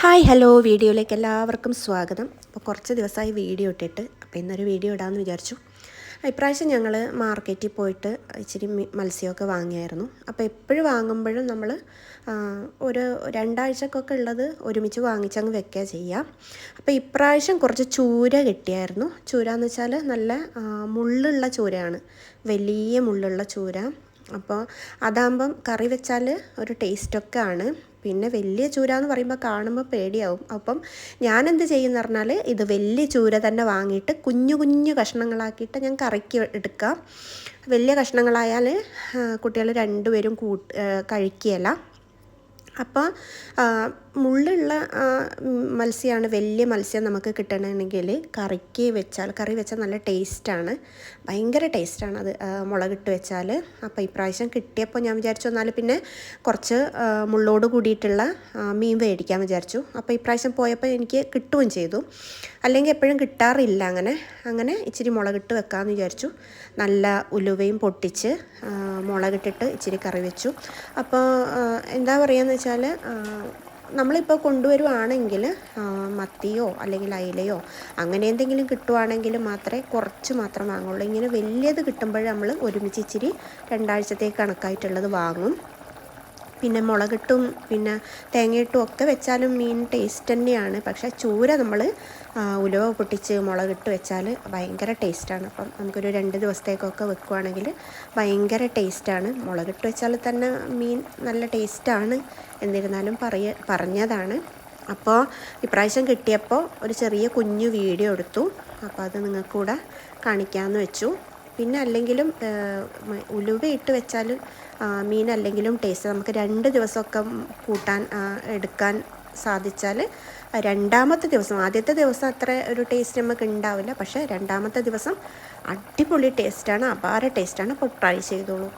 Hi hello വീഡിയോയിലേക്ക് എല്ലാവർക്കും സ്വാഗതം. അപ്പോൾ കുറച്ച് ദിവസമായി വീഡിയോ ഇട്ടിട്ട്, അപ്പോൾ ഇന്നൊരു വീഡിയോ ഇടാമെന്ന് വിചാരിച്ചു. ഇപ്രാവശ്യം ഞങ്ങൾ മാർക്കറ്റിൽ പോയിട്ട് ഇച്ചിരി മത്സ്യമൊക്കെ വാങ്ങിയായിരുന്നു. അപ്പോൾ എപ്പോഴും വാങ്ങുമ്പോഴും നമ്മൾ ഒരു രണ്ടാഴ്ചക്കൊക്കെ ഉള്ളത് ഒരുമിച്ച് വാങ്ങിച്ചങ്ങ് വെക്കുക ചെയ്യുക. അപ്പോൾ ഇപ്രാവശ്യം കുറച്ച് ചൂര കിട്ടിയായിരുന്നു. ചൂര എന്ന് വെച്ചാൽ നല്ല മുള്ളുള്ള ചൂരയാണ്, വലിയ മുള്ളുള്ള ചൂര. അപ്പോൾ അതാകുമ്പം കറി വെച്ചാൽ ഒരു ടേസ്റ്റൊക്കെ ആണ്. പിന്നെ വലിയ ചൂര എന്ന് പറയുമ്പോൾ കാണുമ്പോൾ പേടിയാവും. അപ്പം ഞാനെന്ത് ചെയ്യുമെന്ന് പറഞ്ഞാൽ ഇത് വലിയ ചൂര തന്നെ വാങ്ങിയിട്ട് കുഞ്ഞു കുഞ്ഞു കഷ്ണങ്ങളാക്കിയിട്ട് ഞാൻ കറിക്ക് എടുക്കാം. വലിയ കഷ്ണങ്ങളായാൽ കുട്ടികൾ രണ്ടുപേരും കഴിക്കുകയില്ല. അപ്പോൾ മുള്ളുള്ള മത്സ്യമാണ്, വലിയ മത്സ്യം നമുക്ക് കിട്ടണമെങ്കിൽ കറി വെച്ചാൽ നല്ല ടേസ്റ്റാണ്, ഭയങ്കര ടേസ്റ്റാണ് അത് മുളകിട്ട് വെച്ചാൽ. അപ്പോൾ ഇപ്രാവശ്യം കിട്ടിയപ്പോൾ ഞാൻ വിചാരിച്ചു എന്നാൽ പിന്നെ കുറച്ച് മുള്ളോട് കൂടിയിട്ടുള്ള മീൻ മേടിക്കാൻ വിചാരിച്ചു. അപ്പോൾ ഇപ്രാവശ്യം പോയപ്പോൾ എനിക്ക് കിട്ടുകയും ചെയ്തു, അല്ലെങ്കിൽ എപ്പോഴും കിട്ടാറില്ല. അങ്ങനെ ഇച്ചിരി മുളകിട്ട് വെക്കാമെന്ന് വിചാരിച്ചു. നല്ല ഉലുവയും പൊട്ടിച്ച് മുളകിട്ടിട്ട് ഇച്ചിരി കറി വെച്ചു. അപ്പോൾ എന്താ പറയുകയെന്ന് വെച്ചാൽ നമ്മളിപ്പോൾ കൊണ്ടുവരുവാണെങ്കിൽ മത്തിയോ അല്ലെങ്കിൽ അയിലയോ അങ്ങനെ എന്തെങ്കിലും കിട്ടുവാണെങ്കിൽ കുറച്ച് മാത്രം വാങ്ങുള്ളൂ. ഇങ്ങനെ വലിയത് കിട്ടുമ്പോൾ നമ്മൾ ഒരുമിച്ച് ഇച്ചിരി രണ്ടാഴ്ചത്തേക്ക് കണക്കായിട്ടുള്ളത് വാങ്ങും. പിന്നെ മുളകിട്ടും പിന്നെ തേങ്ങയിട്ടും ഒക്കെ വെച്ചാലും മീൻ ടേസ്റ്റ് തന്നെയാണ്. പക്ഷേ ചൂര നമ്മൾ ഉലുവ പൊട്ടിച്ച് മുളകിട്ട് വെച്ചാൽ ഭയങ്കര ടേസ്റ്റാണ്. അപ്പം നമുക്കൊരു 2 ദിവസത്തേക്കൊക്കെ വെക്കുവാണെങ്കിൽ ഭയങ്കര ടേസ്റ്റാണ്. മുളകിട്ട് വെച്ചാൽ തന്നെ മീൻ നല്ല ടേസ്റ്റാണ്, എന്നിരുന്നാലും പറഞ്ഞതാണ്. അപ്പോൾ ഇപ്രാവശ്യം കിട്ടിയപ്പോൾ ഒരു ചെറിയ കുഞ്ഞു വീഡിയോ എടുത്തു. അപ്പോൾ അത് നിങ്ങൾക്ക് കൂടെ കാണിക്കാമെന്ന് വെച്ചു. പിന്നെ അല്ലെങ്കിലും ഉലുവയിട്ട് വെച്ചാൽ മീൻ അല്ലെങ്കിലും ടേസ്റ്റ്. നമുക്ക് 2 ദിവസമൊക്കെ എടുക്കാൻ സാധിച്ചാൽ രണ്ടാമത്തെ ദിവസം, ആദ്യത്തെ ദിവസം അത്ര ഒരു ടേസ്റ്റ് നമുക്ക് ഉണ്ടാവില്ല, പക്ഷേ രണ്ടാമത്തെ ദിവസം അടിപൊളി ടേസ്റ്റാണ്, അപാര ടേസ്റ്റാണ്. അപ്പോൾ ട്രൈ ചെയ്തോളൂ.